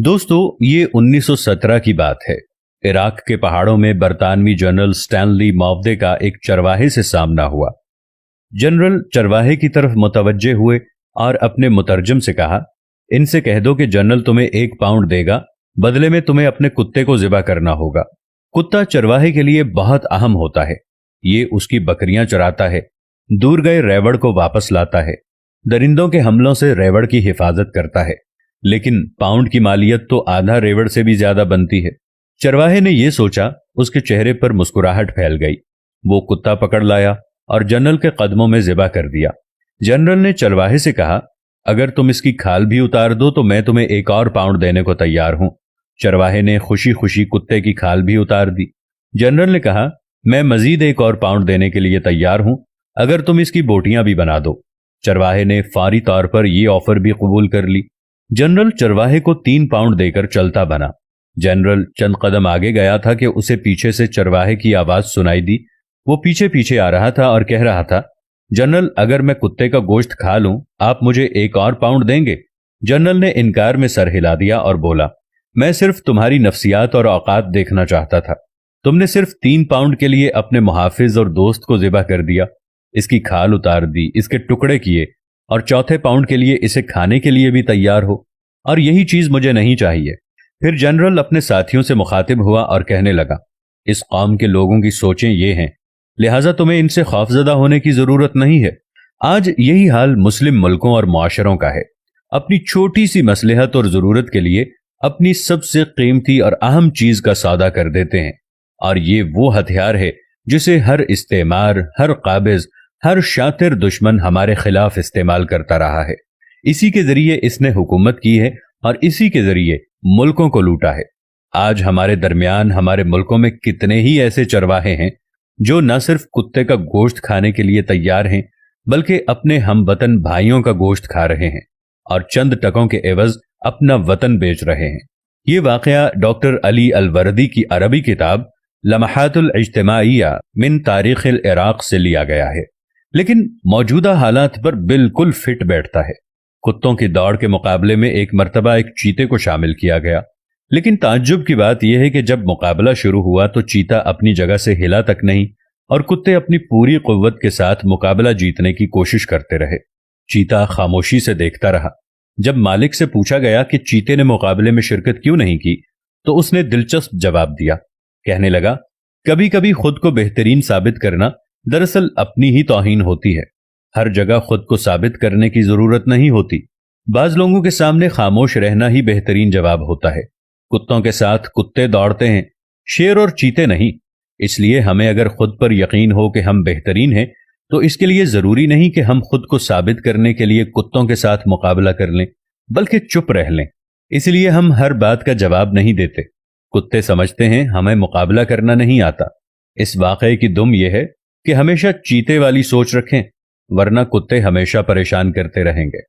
दोस्तों, ये 1917 की बात है। इराक के पहाड़ों में बरतानवी जनरल स्टैनली मॉवदे का एक चरवाहे से सामना हुआ। जनरल चरवाहे की तरफ मुतवज्जे हुए और अपने मुतरजम से कहा, इनसे कह दो कि जनरल तुम्हें 1 पाउंड देगा, बदले में तुम्हें अपने कुत्ते को ज़िबा करना होगा। कुत्ता चरवाहे के लिए बहुत अहम होता है। ये उसकी बकरियां चराता है, दूर गए रेवड़ को वापस लाता है, दरिंदों के हमलों से रेवड़ की हिफाजत करता है। लेकिन पाउंड की मालियत तो आधा रेवड़ से भी ज्यादा बनती है। चरवाहे ने यह सोचा, उसके चेहरे पर मुस्कुराहट फैल गई। वो कुत्ता पकड़ लाया और जनरल के कदमों में ज़िबा कर दिया। जनरल ने चरवाहे से कहा, अगर तुम इसकी खाल भी उतार दो तो मैं तुम्हें 1 और पाउंड देने को तैयार हूं। चरवाहे ने खुशी खुशी कुत्ते की खाल भी उतार दी। जनरल ने कहा, मैं मजीद 1 और पाउंड देने के लिए तैयार हूं, अगर तुम इसकी बोटियां भी बना दो। चरवाहे ने फारी तौर पर यह ऑफर भी कबूल कर ली। जनरल चरवाहे को 3 पाउंड देकर चलता बना। जनरल चंद कदम आगे गया था कि उसे पीछे से चरवाहे की आवाज सुनाई दी। वो पीछे पीछे आ रहा था और कह रहा था, जनरल, अगर मैं कुत्ते का गोश्त खा लूं, आप मुझे 1 और पाउंड देंगे? जनरल ने इनकार में सर हिला दिया और बोला, मैं सिर्फ तुम्हारी नफ्सियात और औकात देखना चाहता था। तुमने सिर्फ 3 पाउंड के लिए अपने मुहाफिज और दोस्त को ज़िबा कर दिया, इसकी खाल उतार दी, इसके टुकड़े किए, और चौथे पाउंड के लिए इसे खाने के लिए भी तैयार हो, और यही चीज मुझे नहीं चाहिए। फिर जनरल अपने साथियों से मुखातिब हुआ और कहने लगा, इस कौम के लोगों की सोचें ये हैं, लिहाजा तुम्हें इनसे खौफजदा होने की जरूरत नहीं है। आज यही हाल मुस्लिम मुल्कों और मुआशरों का है। अपनी छोटी सी मसलहत और जरूरत के लिए अपनी सबसे कीमती और अहम चीज का सौदा कर देते हैं, और ये वो हथियार है जिसे हर इस्तेमार, हर काबिज, हर शातिर दुश्मन हमारे खिलाफ इस्तेमाल करता रहा है। इसी के जरिए इसने हुकूमत की है और इसी के जरिए मुल्कों को लूटा है। आज हमारे दरमियान, हमारे मुल्कों में कितने ही ऐसे चरवाहे हैं जो न सिर्फ कुत्ते का गोश्त खाने के लिए तैयार हैं, बल्कि अपने हमवतन भाइयों का गोश्त खा रहे हैं और चंद टकों के एवज अपना वतन बेच रहे हैं। ये वाकया डॉक्टर अली अलवर्दी की अरबी किताब लम्हातुल इज्तिमाइया मिन तारीखिल इराक से लिया गया है, लेकिन मौजूदा हालात पर बिल्कुल फिट बैठता है। कुत्तों की दौड़ के मुकाबले में एक मर्तबा एक चीते को शामिल किया गया, लेकिन ताज्जुब की बात यह है कि जब मुकाबला शुरू हुआ तो चीता अपनी जगह से हिला तक नहीं और कुत्ते अपनी पूरी कुव्वत के साथ मुकाबला जीतने की कोशिश करते रहे। चीता खामोशी से देखता रहा। जब मालिक से पूछा गया कि चीते ने मुकाबले में शिरकत क्यों नहीं की, तो उसने दिलचस्प जवाब दिया। कहने लगा, कभी कभी खुद को बेहतरीन साबित करना दरअसल अपनी ही तौहीन होती है। हर जगह खुद को साबित करने की जरूरत नहीं होती। बाज लोगों के सामने खामोश रहना ही बेहतरीन जवाब होता है। कुत्तों के साथ कुत्ते दौड़ते हैं, शेर और चीते नहीं। इसलिए हमें अगर खुद पर यकीन हो कि हम बेहतरीन हैं, तो इसके लिए जरूरी नहीं कि हम खुद को साबित करने के लिए कुत्तों के साथ मुकाबला कर लें, बल्कि चुप रह लें। इसलिए हम हर बात का जवाब नहीं देते। कुत्ते समझते हैं हमें मुकाबला करना नहीं आता। इस वाकये की दुम यह है कि हमेशा चीते वाली सोच रखें, वरना कुत्ते हमेशा परेशान करते रहेंगे।